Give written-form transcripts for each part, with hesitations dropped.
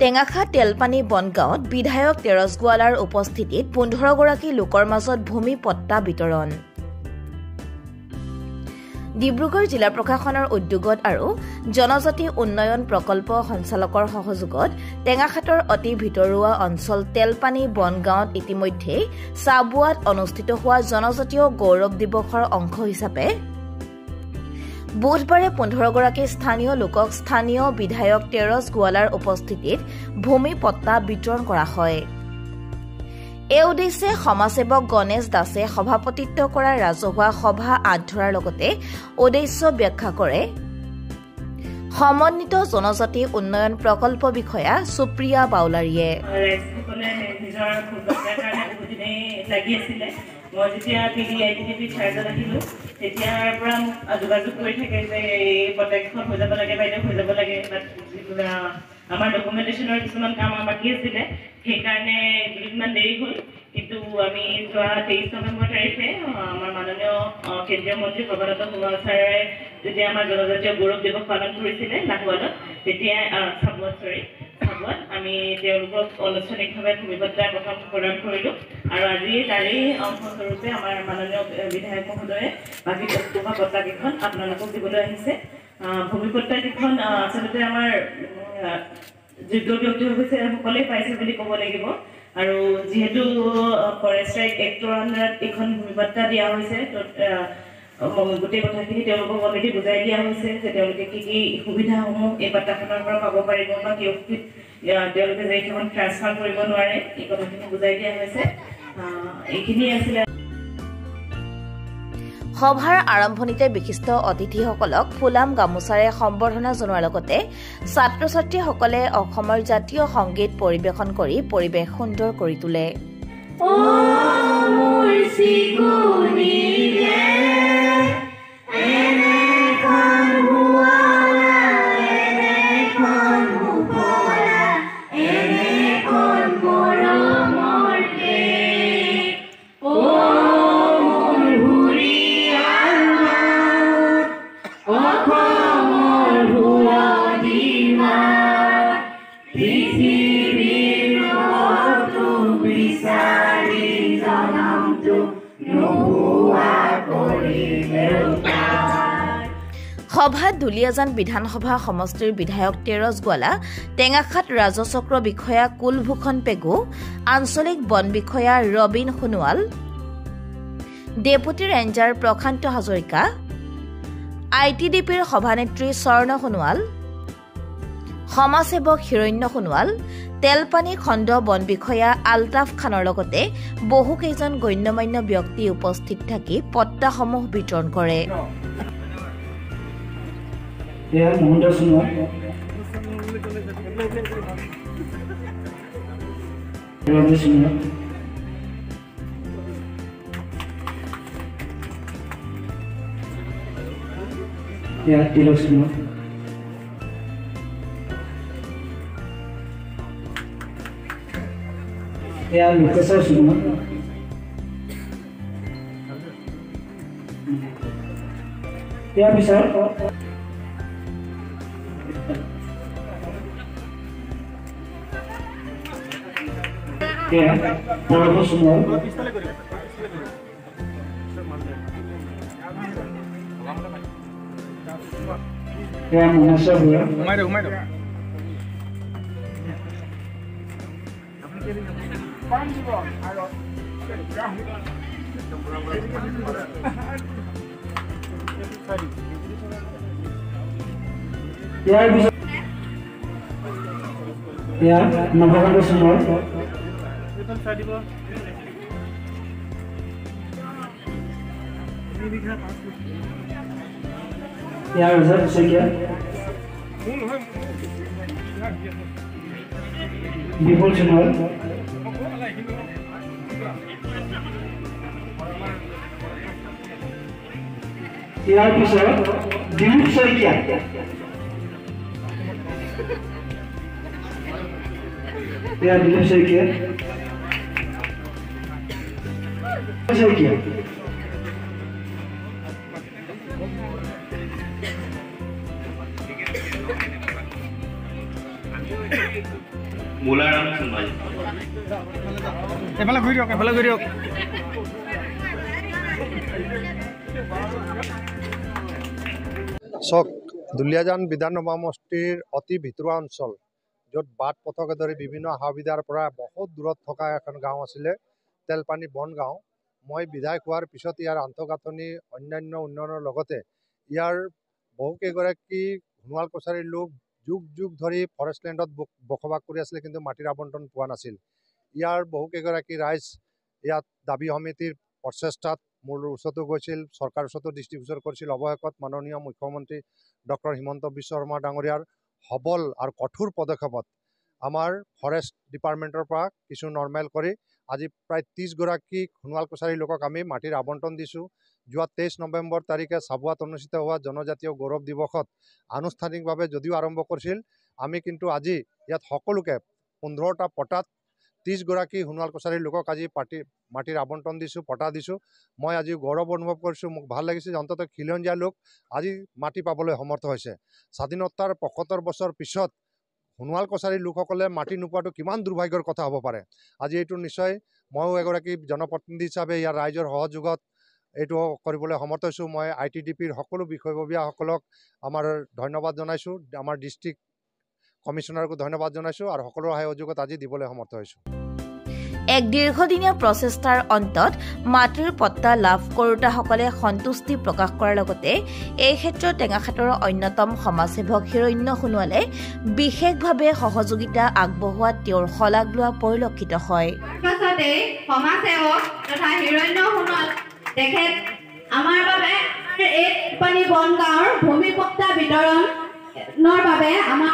টেঙাখা তেলপানী বনগাঁৱত বিধায়ক তেৰছ গোৱালাৰ উপস্থিতিত 15 গৰাকী লোকৰ মাজত ভূমি পট্টা বিতৰণ। ডিব্ৰুগড় জিলা প্ৰশাসনৰ উদ্যোগত আৰু জনজাতি উন্নয়ন প্ৰকল্প সঞ্চালকৰ সহযোগত টেঙাখাটৰ অতি ভিতৰুৱা অঞ্চল তেলপানী বনগাঁৱত ইতিমধ্যে চাবুৱাত অনুষ্ঠিত হোৱা জনজাতীয় গৌৰৱ দিৱসৰ অংশ হিচাপে বুধবাৰে 15 গৰাকী স্থানীয় লোকক স্থানীয় বিধায়ক তেৰছ গোৱালাৰ উপস্থিতিত ভূমি পট্টা বিতৰণ কৰা হয়। এই উদ্দেশ্যে সমাজসেৱক গণেশ দাসে সভাপতিত্ব কৰা ৰাজহুৱা সভা আধৰাৰ লগতে উদ্দেশ্য ব্যাখ্যা কৰে সমন্বিত জনজাতি উন্নয়ন প্ৰকল্প বিষয়া সুপ্ৰিয়া বাউলাৰীয়ে। মই যেতিয়া PDITP চাৰ্জত আহিলোঁ তেতিয়াৰ পৰা যোগাযোগ কৰি থাকে যে এই প্ৰত্যেকখন হৈ যাব লাগে, বাইদেউ হৈ যাব লাগে, আমাৰ ডকুমেণ্টেশ্যনৰ কিছুমান কাম বাকী আছিলে, সেইকাৰণে দুদিনমান দেৰি হ'ল। কিন্তু আমি যোৱা 23 নৱেম্বৰ তাৰিখে আমাৰ মাননীয় কেন্দ্ৰীয় মন্ত্ৰী সৰ্বানন্দ সোণোৱাল ছাৰে যেতিয়া আমাৰ জনজাতীয় গৌৰৱ দিৱস পালন কৰিছিলে লাহোৱালত, তেতিয়া চাবুৱাত আমি তেওঁলোকক আনুষ্ঠানিকভাৱে ভূমি পট্টা প্ৰথম প্ৰদান কৰিলোঁ আৰু আজি তাৰেই অংশস্বৰূপে আমাৰ মাননীয় বিধায়ক মহোদয়ে বাকী পট্টাকেইখন আপোনালোকক দিবলৈ আহিছে। ভূমি পট্টাকেইখন আচলতে আমাৰ যোগ্য ব্যক্তিসকলে পাইছে বুলি ক'ব লাগিব আৰু যিহেতু ফৰেষ্ট ৰাইট এক্টৰ আণ্ডাৰত এইখন ভূমি পট্টা দিয়া হৈছে, গোটেই কথাখিনি তেওঁলোকক অলৰেডি বুজাই দিয়া হৈছে যে তেওঁলোকে কি কি সুবিধাসমূহ এই পট্টাখনৰ পৰা পাব পাৰিব বা তেওঁলোকে যে এইখন ট্ৰান্সফাৰ কৰিব নোৱাৰে এই কথাখিনি বুজাই দিয়া হৈছে। এইখিনিয়ে আছিলে। সভাৰ আৰম্ভণিতে বিশিষ্ট অতিথিসকলক ফুলাম গামোচাৰে সম্বৰ্ধনা জনোৱাৰ লগতে ছাত্ৰ ছাত্ৰীসকলে অসমৰ জাতীয় সংগীত পৰিৱেশন কৰি পৰিৱেশ সুন্দৰ কৰি তোলে। সভাত দুলিয়াজান বিধানসভা সমষ্টিৰ বিধায়ক তেৰছ গোৱালা, টেঙাখাট ৰাজচক্ৰ বিষয়া কুলভূষণ পেগু, আঞ্চলিক বন বিষয়া ৰবীন সোণোৱাল, ডেপুটি ৰেঞ্জাৰ প্ৰশান্ত হাজৰিকা, ITDPৰ সভানেত্ৰী স্বৰ্ণ সোণোৱাল, সমাজসেৱক হিৰণ্য সোণোৱাল, তেলপানী খণ্ড বন বিষয়া আলতাফ খানৰ লগতে বহুকেইজন গণ্যমান্য ব্যক্তি উপস্থিত থাকি পট্টাসমূহ বিতৰণ কৰে। বিপুল সোণোৱাল, ইয়াৰ পিছত দিলীপ শইকীয়া, দিলীপ শইকীয়া, মোলাৰাম সোণোৱাল। এফালে ঘূৰি দিয়ক। চক দুলীয়াজান বিধানসভা সমষ্টিৰ অতি ভিতৰুৱা অঞ্চল, য'ত বাট পথকে ধৰি বিভিন্ন সা সুবিধাৰ পৰা বহুত দূৰত থকা এখন গাঁও আছিলে তেলপানী বন গাঁও। মই বিধায়ক হোৱাৰ পিছত ইয়াৰ আন্তঃগাঁথনি অন্যান্য উন্নয়নৰ লগতে ইয়াৰ বহুকেইগৰাকী সোণোৱাল কছাৰীৰ লোক যুগ যুগ ধৰি ফৰেষ্ট লেণ্ডত বসবাস কৰি আছিলে, কিন্তু মাটিৰ আবণ্টন পোৱা নাছিল। ইয়াৰ বহুকেইগৰাকী ৰাইজ ইয়াত দাবী সমিতিৰ প্ৰচেষ্টাত মোৰ ওচৰতো গৈছিল, চৰকাৰৰ ওচৰতো দৃষ্টিগোচৰ কৰিছিল। অৱশেষত মাননীয় মুখ্যমন্ত্ৰী ডক্টৰ হিমন্ত বিশ্ব শৰ্মা ডাঙৰীয়াৰ সবল আৰু কঠোৰ পদক্ষেপত আমাৰ ফৰেষ্ট ডিপাৰ্টমেণ্টৰ পৰা কিছু নৰ্মেল কৰি আজি প্ৰায় 30গৰাকী সোণোৱাল কছাৰী লোকক আমি মাটিৰ আবণ্টন দিছোঁ। যোৱা 23 নৱেম্বৰ তাৰিখে চাবুৱাত অনুষ্ঠিত হোৱা জনজাতীয় গৌৰৱ দিৱসত আনুষ্ঠানিকভাৱে যদিও আৰম্ভ কৰিছিল, আমি কিন্তু আজি ইয়াত সকলোকে 15টা পটাত 30গৰাকী সোণোৱাল কছাৰীৰ লোকক আজি মাটিৰ আবণ্টন দিছোঁ, পটা দিছোঁ। মই আজি গৌৰৱ অনুভৱ কৰিছোঁ, মোক ভাল লাগিছে যে অন্ততঃ খিলঞ্জীয়া লোক আজি মাটি পাবলৈ সমৰ্থ হৈছে। স্বাধীনতাৰ 75 বছৰ পিছত সোণোৱাল কছাৰীৰ লোকসকলে মাটি নোপোৱাটো কিমান দুৰ্ভাগ্যৰ কথা হ'ব পাৰে। আজি এইটো নিশ্চয় ময়ো এগৰাকী জনপ্ৰতিনিধি হিচাপে ইয়াৰ ৰাইজৰ সহযোগত এইটো কৰিবলৈ সমৰ্থ হৈছোঁ। মই ITDPৰ সকলো বিষয়ববীয়াসকলক আমাৰ ধন্যবাদ জনাইছোঁ, আমাৰ ডিষ্ট্ৰিক্ট কমিশ্যনাৰকো ধন্যবাদ জনাইছোঁ আৰু সকলোৰে সহযোগত আজি দিবলৈ সমৰ্থ হৈছোঁ। এক দীৰ্ঘদিনীয়া প্ৰচেষ্টাৰ অন্তত মাটিৰ পট্টা লাভ কৰোতাসকলে সন্তুষ্টি প্ৰকাশ কৰাৰ লগতে এই ক্ষেত্ৰত টেঙাখাটৰ অন্যতম সমাজসেৱক হিৰণ্য সোণোৱালে বিশেষভাৱে সহযোগিতা আগবঢ়োৱাত তেওঁৰ শলাগ লোৱা পৰিলক্ষিত হয়। সমাজসেৱক তথা হিৰণ্য সোণোৱাল তেখেত আমাৰ বাবে এই পানী বন গাঁৱৰ ভূমি পট্টা বিতৰণৰ বাবে আমাৰ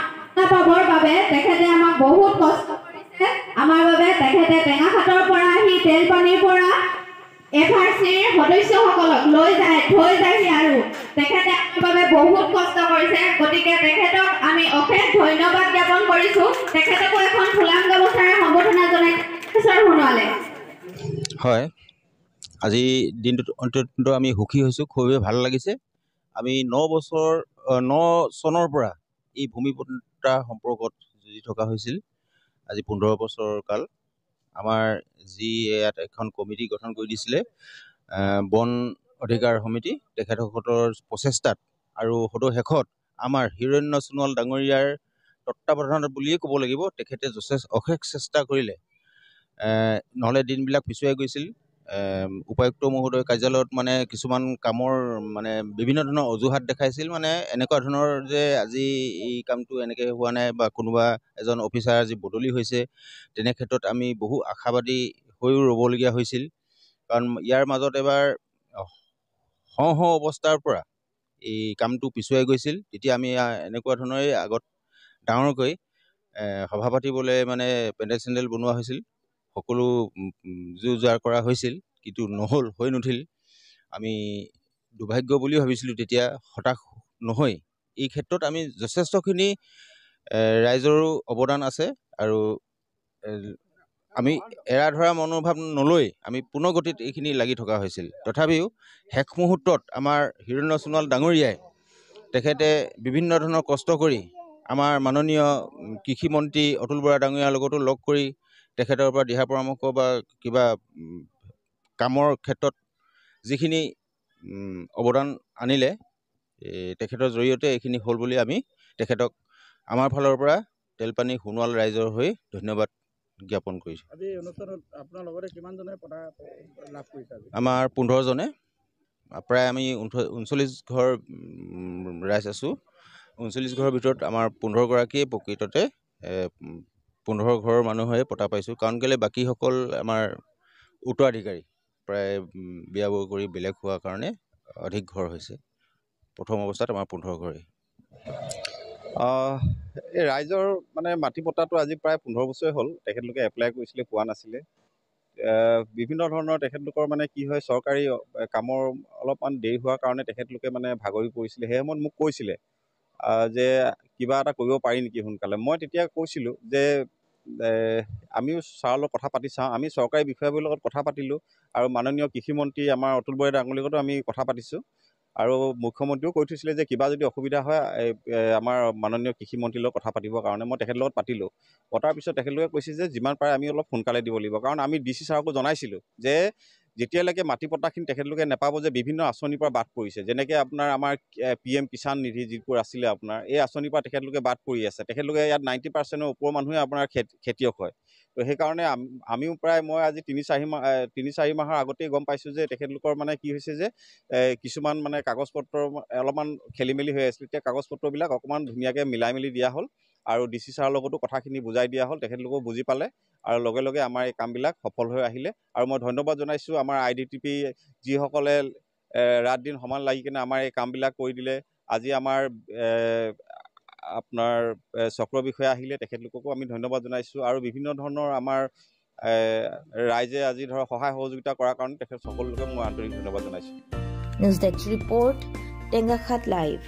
পাবৰ বাবে তেখেতে আমাক বহুত কষ্ট কৰিছে। আমাৰ বাবে তেখেতে টেঙাখাটৰ পৰা আহি তেলপানীৰ পৰা FRCৰ সদস্যসকলক থৈ যায়হি আৰু তেখেতে আমাৰ বাবে বহুত কষ্ট কৰিছে। গতিকে তেখেতক আমি অশেষ ধন্যবাদ জ্ঞাপন কৰিছোঁ। তেখেতকো এখন ফুলাম গামোচাৰে সম্বোধনা জনাইছে সোণোৱালে। হয়, আজি দিনটোত অত্যন্ত আমি সুখী হৈছোঁ, খুবেই ভাল লাগিছে। আমি 9 চনৰ পৰা এই ভূমি পট্টা সম্পৰ্কত যুঁজি থকা হৈছিল। আজি 15 বছৰ কাল আমাৰ যি ইয়াত এখন কমিটি গঠন কৰি দিছিলে বন অধিকাৰ সমিতি, তেখেতসকলৰ প্ৰচেষ্টাত আৰু শেষত আমাৰ হিৰণ্য সোণোৱাল ডাঙৰীয়াৰ তত্ত্বাৱধানত বুলিয়ে ক'ব লাগিব। তেখেতে অশেষ চেষ্টা কৰিলে, নহ'লে দিনবিলাক পিছুৱাই গৈছিল। উপায়ুক্ত মহোদয় কাৰ্যালয়ত মানে কিছুমান কামৰ মানে বিভিন্ন ধৰণৰ অজুহাত দেখাইছিল, মানে এনেকুৱা ধৰণৰ যে আজি এই কামটো এনেকৈ হোৱা নাই বা কোনোবা এজন অফিচাৰ আজি বদলি হৈছে, তেনে ক্ষেত্ৰত আমি বহু আশাবাদী হৈও ৰ'বলগীয়া হৈছিল। কাৰণ ইয়াৰ মাজত এবাৰ হওঁ অৱস্থাৰ পৰা এই কামটো পিছুৱাই গৈছিল। তেতিয়া আমি এনেকুৱা ধৰণৰে আগত ডাঙৰকৈ সভা পাতিবলৈ মানে পেণ্ডেল চেণ্ডেল বনোৱা হৈছিল, সকলো যোৰ কৰা হৈছিল, কিন্তু হৈ নুঠিল। আমি দুৰ্ভাগ্য বুলি ভাবিছিলোঁ, তেতিয়া হতাশ নহয়। এই ক্ষেত্ৰত আমি যথেষ্টখিনি ৰাইজৰো অৱদান আছে আৰু আমি এৰা ধৰা মনোভাৱ নলৈ আমি পুনৰ গতিত এইখিনি লাগি থকা হৈছিল। তথাপিও শেষ মুহূৰ্তত আমাৰ হিৰণ্য সোণোৱাল ডাঙৰীয়াই তেখেতে বিভিন্ন ধৰণৰ কষ্ট কৰি আমাৰ মাননীয় কৃষিমন্ত্ৰী অতুল বৰা ডাঙৰীয়াৰ লগতো লগ কৰি তেখেতৰ পৰা দিহা পৰামৰ্শ বা কিবা কামৰ ক্ষেত্ৰত যিখিনি অৱদান আনিলে, তেখেতৰ জৰিয়তে এইখিনি হ'ল বুলি আমি তেখেতক আমাৰ ফালৰ পৰা তেলপানী সোণোৱাল ৰাইজৰ হৈ ধন্যবাদ জ্ঞাপন কৰিছোঁ। আজি অনুষ্ঠানত আপোনাৰ লগতে কিমানজনে পটা লাভ কৰিছে? আমাৰ 15জনে, প্ৰায় আমি 39 ঘৰ ৰাইজ আছোঁ। 39 ঘৰৰ ভিতৰত আমাৰ 15গৰাকীয়ে প্ৰকৃততে 15 ঘৰৰ মানুহে পটা পাইছোঁ। কাৰণ কেলৈ বাকীসকল আমাৰ উত্তৰাধিকাৰী প্ৰায় বিয়া বাৰু কৰি বেলেগ হোৱাৰ কাৰণে অধিক ঘৰ হৈছে। প্ৰথম অৱস্থাত আমাৰ 15 ঘৰে। এই ৰাইজৰ মানে মাটি পট্টাটো আজি প্ৰায় 15 বছৰে হ'ল। তেখেতলোকে এপ্লাই কৰিছিলে, পোৱা নাছিলে। বিভিন্ন ধৰণৰ তেখেতলোকৰ মানে কি হয়, চৰকাৰী কামৰ অলপমান দেৰি হোৱাৰ কাৰণে তেখেতলোকে মানে ভাগৰি পৰিছিলে। সেই সময়ত মোক কৈছিলে যে কিবা এটা কৰিব পাৰি নেকি সোনকালে। মই তেতিয়া কৈছিলোঁ যে আমিও ছাৰৰ লগত কথা পাতি চাওঁ। আমি চৰকাৰী বিষয়াবোৰৰ লগত কথা পাতিলোঁ আৰু মাননীয় কৃষিমন্ত্ৰী আমাৰ অতুল বৰা ডাঙৰীয়াৰ লগতো আমি কথা পাতিছোঁ। আৰু মুখ্যমন্ত্ৰীও কৈ থৈছিলে যে কিবা যদি অসুবিধা হয় আমাৰ মাননীয় কৃষিমন্ত্ৰীৰ লগত কথা পাতিবৰ কাৰণে মই তেখেতৰ লগত পাতিলোঁ। পতাৰ পিছত তেখেতলোকে কৈছে যে যিমান পাৰে আমি অলপ সোনকালে দিব লাগিব, কাৰণ আমি DC ছাৰকো জনাইছিলোঁ যে যেতিয়ালৈকে মাটি পট্টাখিনি তেখেতলোকে নাপাব যে বিভিন্ন আঁচনিৰ পৰা বাদ পৰিছে, যেনেকৈ আপোনাৰ আমাৰ PM কিষাণ নিধি যিবোৰ আছিলে আপোনাৰ এই আঁচনিৰ পৰা তেখেতলোকে বাদ পৰি আছে। তেখেতলোকে ইয়াত 90%ৰ ওপৰৰ মানুহে আপোনাৰ খেতিয়ক হয়। তো সেইকাৰণে আমিও প্ৰায় মই আজি 3-4 মাহৰ আগতেই গম পাইছোঁ যে তেখেতলোকৰ মানে কি হৈছে যে কিছুমান মানে কাগজ পত্ৰ অলপমান খেলি মেলি হৈ আছিল। এতিয়া কাগজ পত্ৰবিলাক অকণমান ধুনীয়াকৈ মিলাই মেলি দিয়া হ'ল আৰু DC ছাৰৰ লগতো কথাখিনি বুজাই দিয়া হ'ল, তেখেতলোকেও বুজি পালে আৰু লগে লগে আমাৰ এই কামবিলাক সফল হৈ আহিলে। আৰু মই ধন্যবাদ জনাইছোঁ আমাৰ IDTP যিসকলে ৰাত দিন সমান লাগি কিনে আমাৰ এই কামবিলাক কৰি দিলে। আজি আমাৰ আপোনাৰ চক্ৰ বিষয়া আহিলে, তেখেতলোককো আমি ধন্যবাদ জনাইছোঁ আৰু বিভিন্ন ধৰণৰ আমাৰ ৰাইজে আজি ধৰক সহায় সহযোগিতা কৰাৰ কাৰণে তেখেত সকলোকে মই আন্তৰিক ধন্যবাদ জনাইছোঁ। News desk report Tengakhat live.